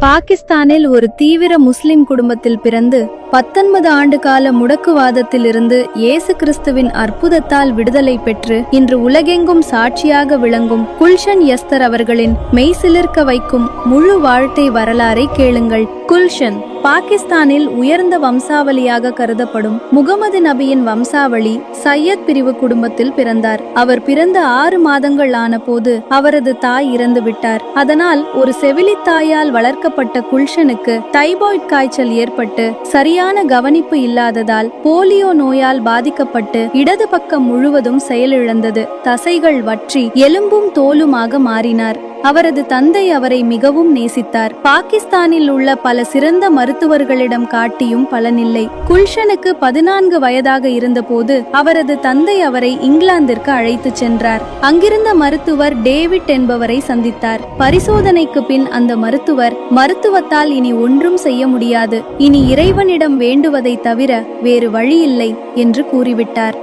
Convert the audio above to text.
பாகிஸ்தானில் ஒரு தீவிர முஸ்லிம் குடும்பத்தில் பிறந்து 19 ஆண்டு கால முடக்குவாதத்திலிருந்து இயேசு கிறிஸ்துவின் அற்புதத்தால் விடுதலை பெற்று இன்று உலகெங்கும் சாட்சியாக விளங்கும் குல்ஷன் எஸ்தர் அவர்களின் மெய்சிலிர்க்க வைக்கும் முழு வாழ்க்கை வரலாறை கேளுங்கள். குல்ஷன் பாகிஸ்தானில் உயர்ந்த வம்சாவளியாக கருதப்படும் முகமது நபியின் வம்சாவளி சையத் பிரிவு குடும்பத்தில் பிறந்தார். அவர் பிறந்த 6 மாதங்கள் ஆன போது அவரது தாய் இறந்து விட்டார். அதனால் ஒரு செவிலித்தாயால் வளர்க்கப்பட்ட குல்ஷனுக்கு டைபாய்டு காய்ச்சல் ஏற்பட்டு சரியான கவனிப்பு இல்லாததால் போலியோ நோயால் பாதிக்கப்பட்டு இடது பக்கம் முழுவதும் செயலிழந்தது. தசைகள் வற்றி எலும்பும் தோலுமாக மாறினார். அவரது தந்தை அவரை மிகவும் நேசித்தார். பாகிஸ்தானில் உள்ள பல சிறந்த மருத்துவர்களிடம் காட்டியும் பலனில்லை. குல்ஷனுக்கு 14 வயதாக இருந்தபோது அவரது தந்தை அவரை இங்கிலாந்திற்கு அழைத்துச் சென்றார். அங்கிருந்த மருத்துவர் டேவிட் என்பவரை சந்தித்தார். பரிசோதனைக்கு பின் அந்த மருத்துவத்தால் இனி ஒன்றும் செய்ய முடியாது, இனி இறைவனிடம் வேண்டுவதை தவிர வேறு வழியில்லை என்று கூறிவிட்டார்.